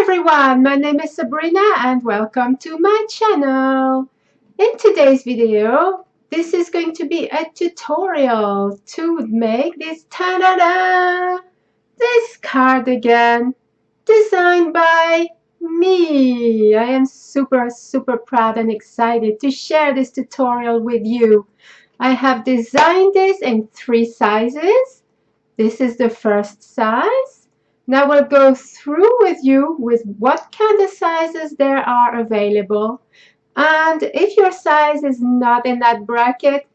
everyone, my name is Sabrina and welcome to my channel. In today's video, this is going to be a tutorial to make this this cardigan designed by me. I am super proud and excited to share this tutorial with you. I have designed this in 3 sizes. This is the first size. Now we'll go through with you with what kind of sizes there are available. And if your size is not in that bracket,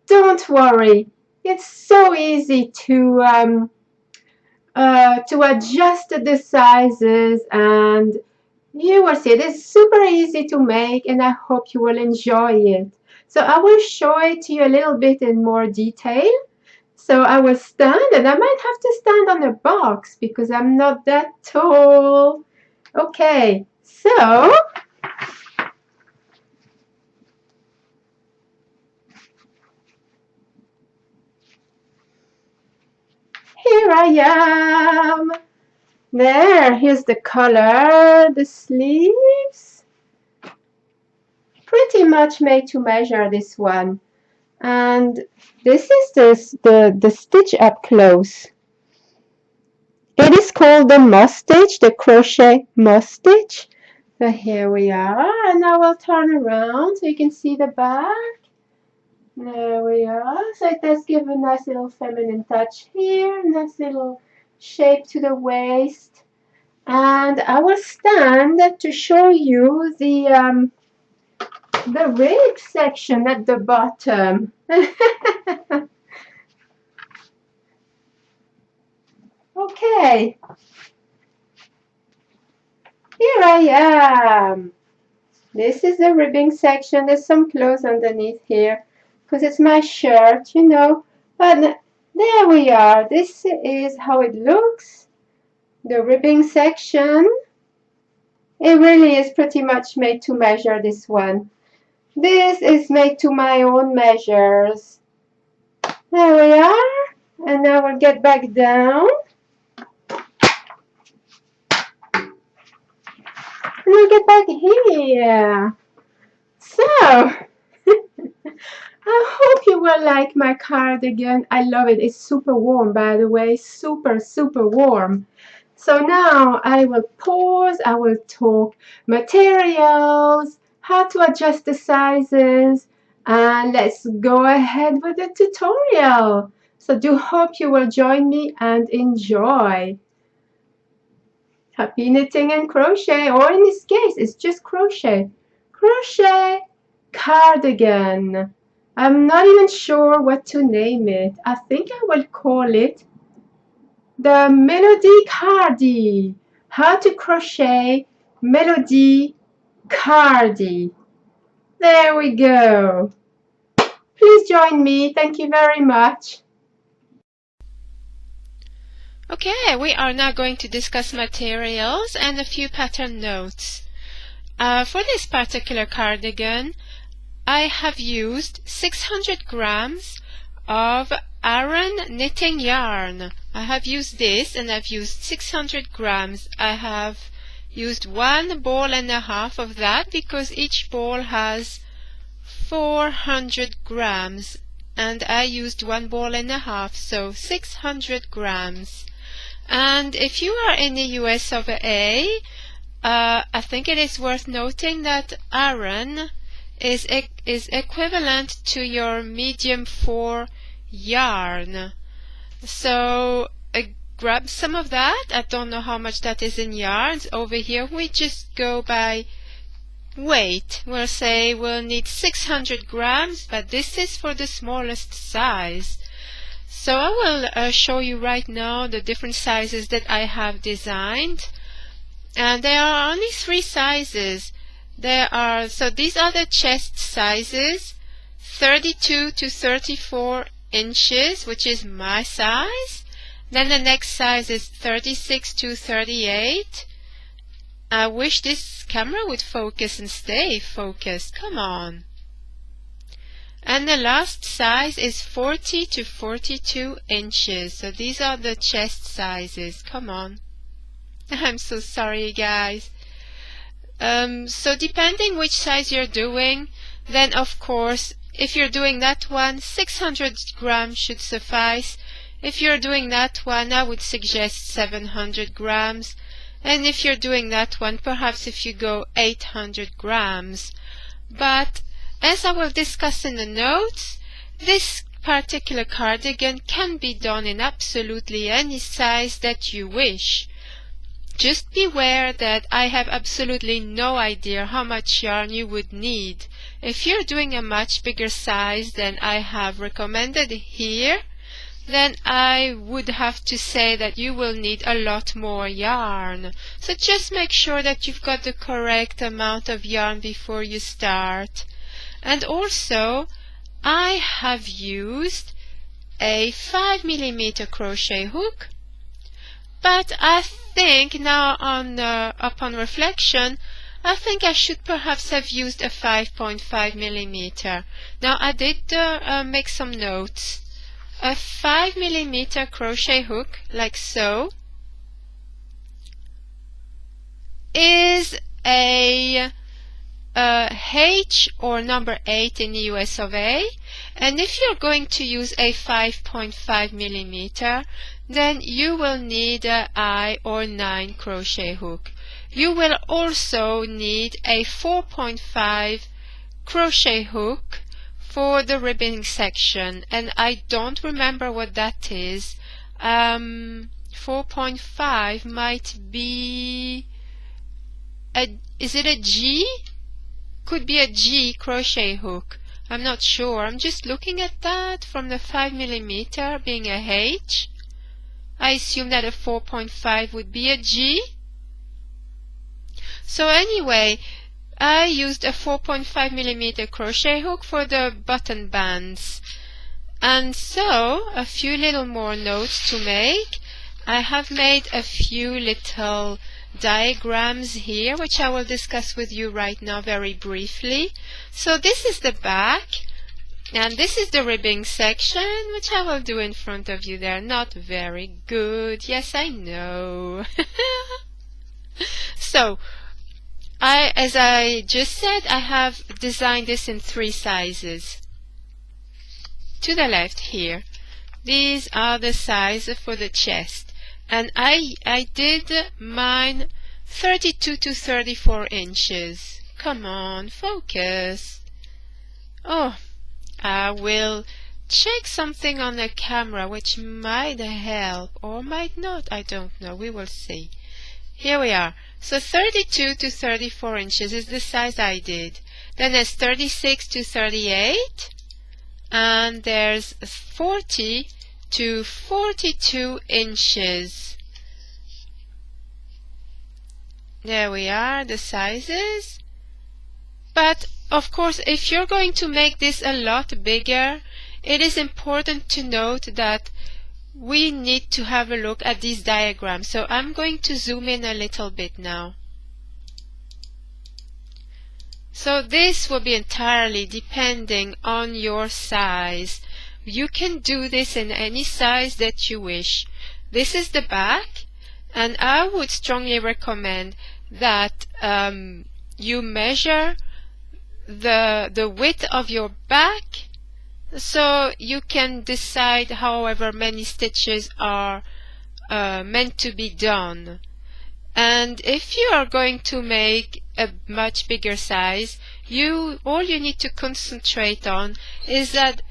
don't worry. It's so easy to adjust the sizes, and you will see it is super easy to make, and I hope you will enjoy it. So I will show it to you a little bit in more detail. So I will stand, and I might have to stand on a box because I'm not that tall. Okay, so here I am. Here's the color, the sleeves. Pretty much made to measure, this one. And this is the stitch up close. It is called the moss stitch, the crochet moss stitch. So here we are, and I will turn around so you can see the back. There we are. So it does give a nice little feminine touch here, nice little shape to the waist. And I will stand to show you the rib section at the bottom. Okay, here I am. This is the ribbing section. There's some clothes underneath here because it's my shirt, you know. But there we are. This is how it looks. The ribbing section. It really is pretty much made to measure, this one. This is made to my own measures. There we are. And now we'll get back down. And we'll get back here. So, I hope you will like my cardigan. I love it. It's super warm, by the way. Super warm. So now I will pause. I will talk materials, how to adjust the sizes, and let's go ahead with the tutorial. So do hope you will join me and enjoy. Happy knitting and crochet, or in this case, it's just crochet. Crochet cardigan. I'm not even sure what to name it. I think I will call it the Melody Cardi. How to crochet Melody Cardi. There we go. Please join me. Thank you very much. Okay, we are now going to discuss materials and a few pattern notes. For this particular cardigan, I have used 600 grams of Aran knitting yarn. I have used this, and I've used 600 grams. I have used 1.5 balls of that because each ball has 400 grams, and I used 1.5 balls, so 600 grams. And if you are in the US of A, I think it is worth noting that Aran is equivalent to your medium 4 yarn. So grab some of that. I don't know how much that is in yarns. Over here we just go by weight. We'll say we'll need 600 grams, but this is for the smallest size. So I will show you right now the different sizes that I have designed, and there are only 3 sizes. So these are the chest sizes, 32 to 34 inches, which is my size. Then the next size is 36 to 38. I wish this camera would focus and stay focused. Come on. And the last size is 40 to 42 inches. So these are the chest sizes. Come on. I'm so sorry, guys. So depending which size you're doing, then of course, if you're doing that one, 600 grams should suffice. If you're doing that one, I would suggest 700 grams. And if you're doing that one, perhaps if you go 800 grams. But as I will discuss in the notes, this particular cardigan can be done in absolutely any size that you wish. Just beware that I have absolutely no idea how much yarn you would need. If you're doing a much bigger size than I have recommended here, then I would have to say that you will need a lot more yarn. So just make sure that you've got the correct amount of yarn before you start. And also, I have used a 5mm crochet hook, but I think now upon reflection, I think I should perhaps have used a 5.5mm. Now I did make some notes. A 5mm crochet hook, like so, is a H or number 8 in the US of A, and if you're going to use a 5.5mm, then you will need a I or 9 crochet hook. You will also need a 4.5 crochet hook for the ribbing section, and I don't remember what that is. 4.5 might be is it a G? Could be a G crochet hook. I'm not sure. I'm just looking at that from the 5mm being a H. I assume that a 4.5 would be a G. So anyway, I used a 4.5mm crochet hook for the button bands. And so, a few little more notes to make. I have made a few little diagrams here, which I will discuss with you right now very briefly. So this is the back, and this is the ribbing section, which I will do in front of you there. Not very good. Yes, I know. So, as I just said, I have designed this in 3 sizes. To the left here, these are the sizes for the chest. And I did mine 32 to 34 inches. Come on, focus. Oh, I will check something on the camera which might help or might not. I don't know. We will see. Here we are. So 32 to 34 inches is the size I did. Then there's 36 to 38. And there's 40 to 42 inches. There we are, the sizes. But of course, if you're going to make this a lot bigger, it is important to note that we need to have a look at these diagrams. So I'm going to zoom in a little bit now. So this will be entirely depending on your size. You can do this in any size that you wish. This is the back, and I would strongly recommend that you measure the width of your back so you can decide however many stitches are meant to be done. And if you are going to make a much bigger size, all you need to concentrate on is that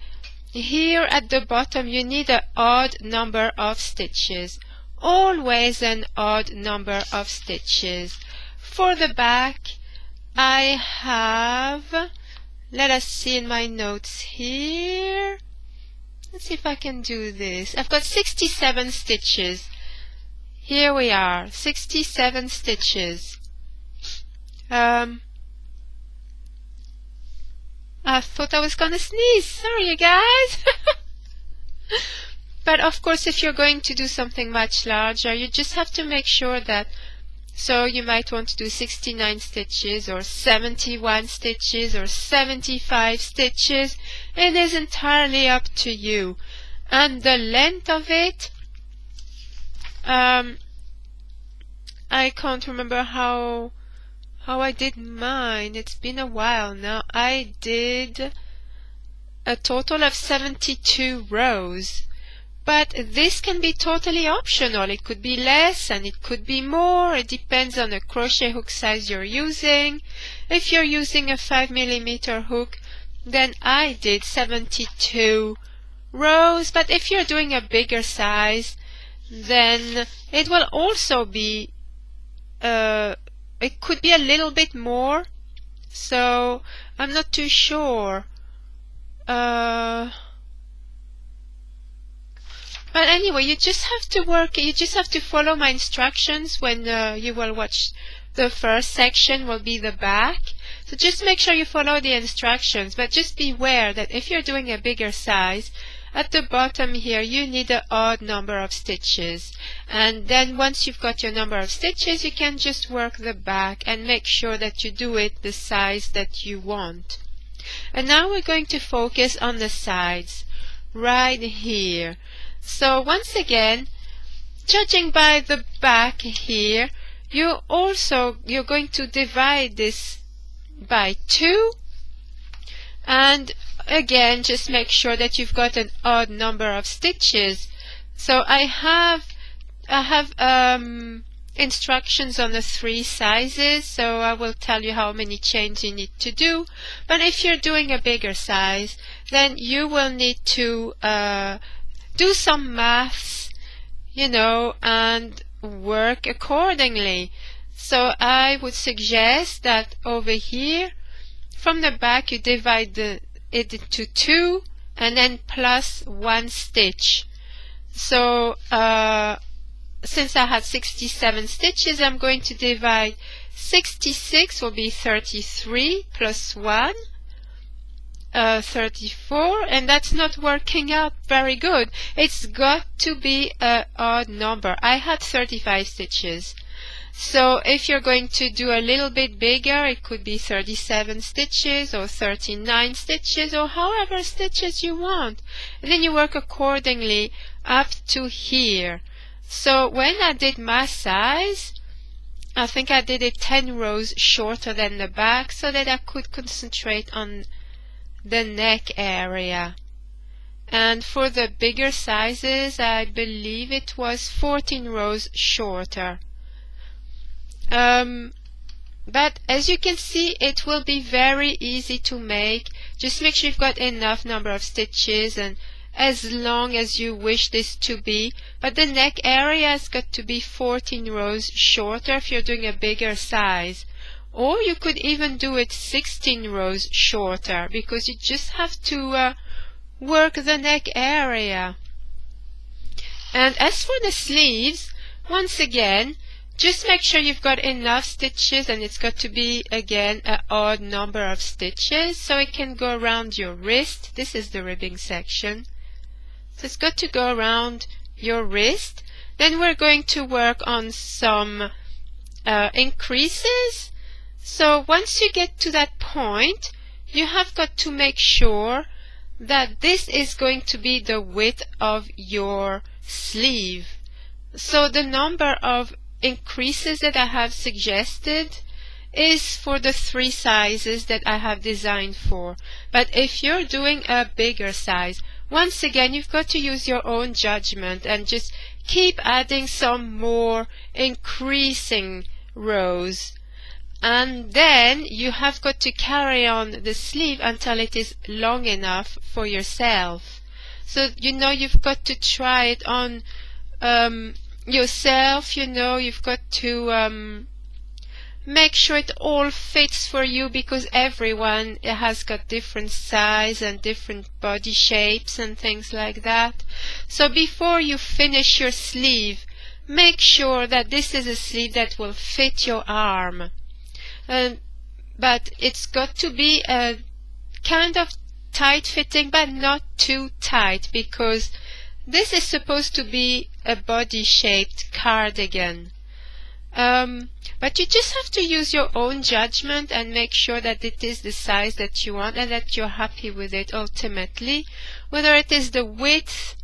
here at the bottom you need an odd number of stitches. Always an odd number of stitches. For the back, I have, let us see in my notes here. Let's see if I can do this. I've got 67 stitches. Here we are, 67 stitches. I thought I was gonna sneeze. Sorry, you guys. But of course, if you're going to do something much larger, you just have to make sure that, so you might want to do 69 stitches or 71 stitches or 75 stitches. It is entirely up to you. And the length of it, I can't remember how I did mine. It's been a while now. I did a total of 72 rows. But this can be totally optional. It could be less and it could be more. It depends on the crochet hook size you're using. If you're using a 5mm hook, then I did 72 rows. But if you're doing a bigger size, then it will also be, it could be a little bit more. So I'm not too sure. But anyway, you just have to follow my instructions when you will watch the first section will be the back. So just make sure you follow the instructions, but just beware that if you're doing a bigger size, at the bottom here you need an odd number of stitches. And then once you've got your number of stitches, you can just work the back and make sure that you do it the size that you want. And now we're going to focus on the sides right here. So once again, judging by the back here, you're going to divide this by 2, and again just make sure that you've got an odd number of stitches. So I have instructions on the 3 sizes, so I will tell you how many chains you need to do. But if you're doing a bigger size, then you will need to do some maths, and work accordingly. So I would suggest that over here, from the back, you divide it into 2 and then plus 1 stitch. So since I had 67 stitches, I'm going to divide 66 will be 33 plus 1. 34, and that's not working out very good. It's got to be an odd number. I had 35 stitches. So if you're going to do a little bit bigger, it could be 37 stitches or 39 stitches or however stitches you want. And then you work accordingly up to here. So when I did my size, I think I did it 10 rows shorter than the back so that I could concentrate on the neck area. And for the bigger sizes, I believe it was 14 rows shorter. But as you can see, it will be very easy to make. Just make sure you've got enough number of stitches and as long as you wish this to be. But the neck area has got to be 14 rows shorter if you're doing a bigger size. Or you could even do it 16 rows shorter, because you just have to work the neck area. And as for the sleeves, once again, just make sure you've got enough stitches, and it's got to be again an odd number of stitches so it can go around your wrist. This is the ribbing section. So it's got to go around your wrist. Then we're going to work on some increases. So once you get to that point, you have got to make sure that this is going to be the width of your sleeve. So the number of increases that I have suggested is for the 3 sizes that I have designed for. But if you're doing a bigger size, once again you've got to use your own judgment and just keep adding some more increasing rows. And then you have got to carry on the sleeve until it is long enough for yourself. So you've got to try it on yourself. You've got to make sure it all fits for you, because everyone has got different size and different body shapes and things like that. So before you finish your sleeve, make sure that this is a sleeve that will fit your arm. But it's got to be a kind of tight fitting, but not too tight, because this is supposed to be a body shaped cardigan. But you just have to use your own judgment and make sure that it is the size that you want and that you're happy with it ultimately, whether it is the width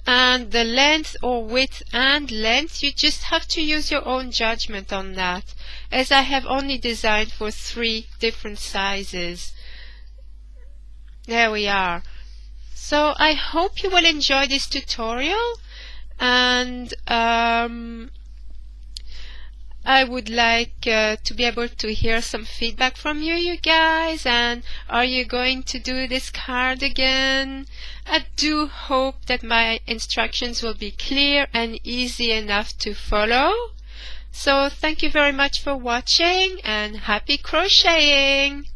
And the length or width and length, you just have to use your own judgment on that, as I have only designed for 3 different sizes. There we are. So I hope you will enjoy this tutorial, and I would like to be able to hear some feedback from you guys. And are you going to do this cardigan? I do hope that my instructions will be clear and easy enough to follow. So thank you very much for watching, and happy crocheting!